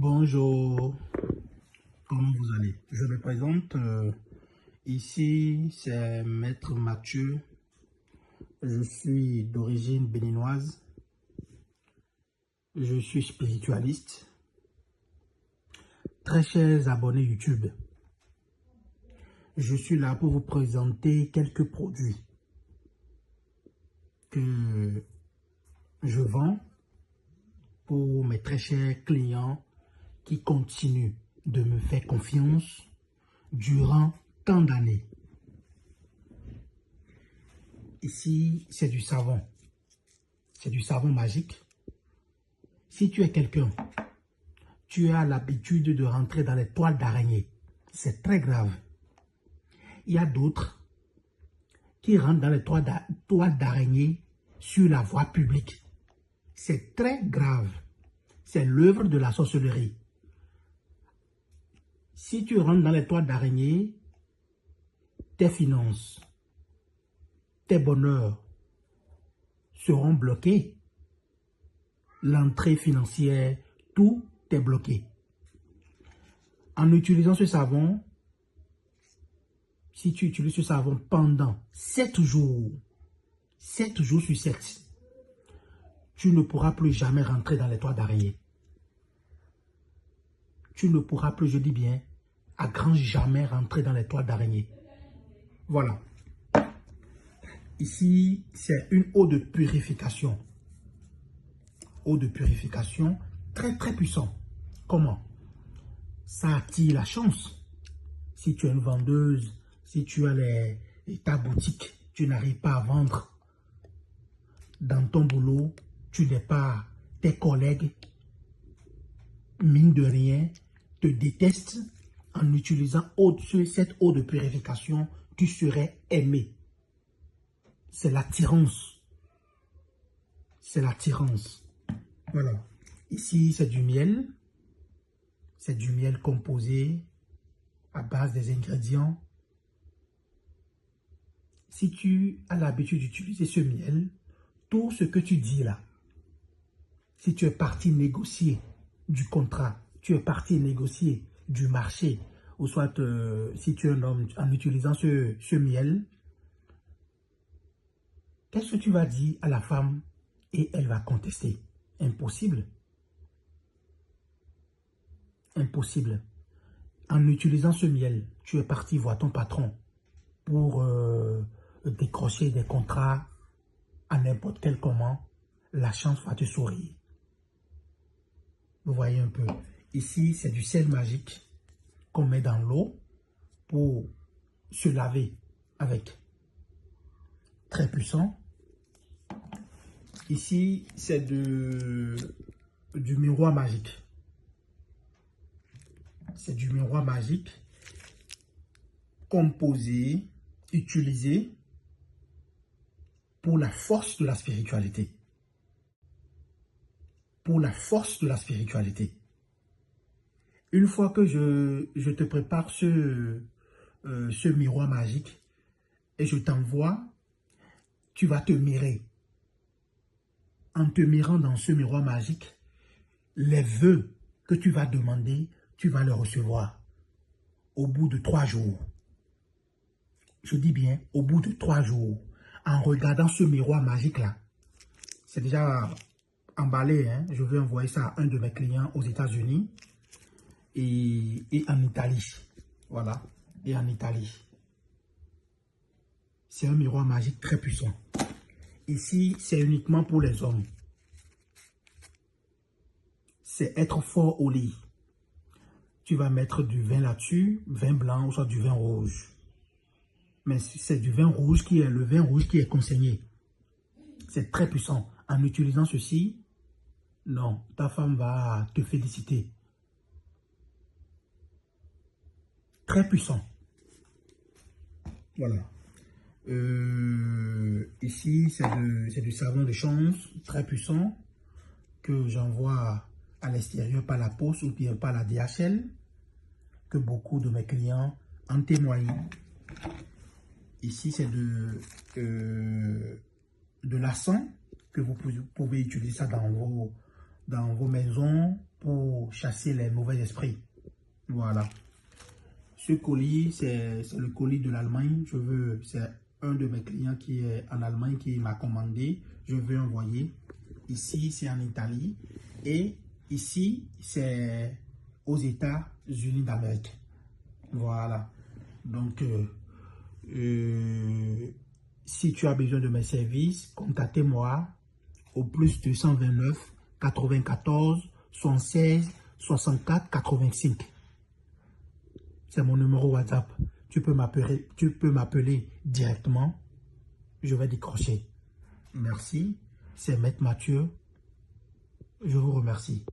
Bonjour, comment vous allez? Je me présente, ici c'est Maître Mathieu, je suis d'origine béninoise, je suis spiritualiste. Très chers abonnés YouTube, je suis là pour vous présenter quelques produits que je vends pour mes très chers clients qui continuent de me faire confiance durant tant d'années. Ici, c'est du savon magique. Si tu es quelqu'un, tu as l'habitude de rentrer dans les toiles d'araignée, c'est très grave. Il y a d'autres qui rentrent dans les toiles d'araignée sur la voie publique. C'est très grave. C'est l'œuvre de la sorcellerie. Si tu rentres dans les toiles d'araignée, tes finances, tes bonheurs seront bloqués. L'entrée financière, tout est bloqué. En utilisant ce savon, si tu utilises ce savon pendant 7 jours sur 7, tu ne pourras plus jamais rentrer dans les toiles d'araignée. Tu ne pourras plus, je dis bien, à grand jamais rentrer dans les toiles d'araignée. Voilà. Ici, c'est une eau de purification. Eau de purification très très puissant. Comment? Ça attire la chance. Si tu es une vendeuse, si tu as ta boutique, tu n'arrives pas à vendre. Dans ton boulot, tu n'es pas, tes collègues, mine de rien, te détestent. En utilisant cette eau de purification, tu serais aimé. C'est l'attirance. C'est l'attirance. Voilà. Ici, c'est du miel. C'est du miel composé à base des ingrédients. Si tu as l'habitude d'utiliser ce miel, tout ce que tu dis là, si tu es parti négocier du contrat, tu es parti négocier du marché, ou soit si tu es un homme, en utilisant ce miel, qu'est-ce que tu vas dire à la femme et elle va contester? Impossible. Impossible. En utilisant ce miel, tu es parti voir ton patron pour décrocher des contrats à n'importe quel comment. La chance va te sourire. Vous voyez un peu. Ici, c'est du sel magique qu'on met dans l'eau pour se laver avec. Très puissant. Ici, c'est du miroir magique. C'est du miroir magique composé, utilisé pour la force de la spiritualité. Pour la force de la spiritualité. Une fois que je te prépare ce miroir magique et je t'envoie, tu vas te mirer. En te mirant dans ce miroir magique, les vœux que tu vas demander, tu vas les recevoir au bout de 3 jours. Je dis bien, au bout de 3 jours, en regardant ce miroir magique-là. C'est déjà emballé, hein? Je vais envoyer ça à un de mes clients aux États-Unis et en Italie. Voilà, et en Italie. C'est un miroir magique très puissant. Ici, c'est uniquement pour les hommes. C'est être fort au lit. Tu vas mettre du vin là-dessus, vin blanc ou soit du vin rouge. Mais c'est du vin rouge qui est le vin rouge qui est conseillé. C'est très puissant. En utilisant ceci, non, ta femme va te féliciter. Très puissant. Voilà. Ici, c'est du savon de chance très puissant que j'envoie à l'extérieur par la poste ou bien par la DHL, que beaucoup de mes clients en témoignent. Ici, c'est de l'encens que vous pouvez utiliser ça dans vos maisons, pour chasser les mauvais esprits. Voilà. Ce colis, c'est le colis de l'Allemagne. C'est un de mes clients qui est en Allemagne qui m'a commandé. Je veux envoyer. Ici, c'est en Italie. Et ici, c'est aux États-Unis d'Amérique. Voilà. Donc, si tu as besoin de mes services, contactez-moi au plus 229 94 76 64 85. C'est mon numéro WhatsApp. Tu peux m'appeler directement. Je vais décrocher. Merci. C'est Maître Mathieu. Je vous remercie.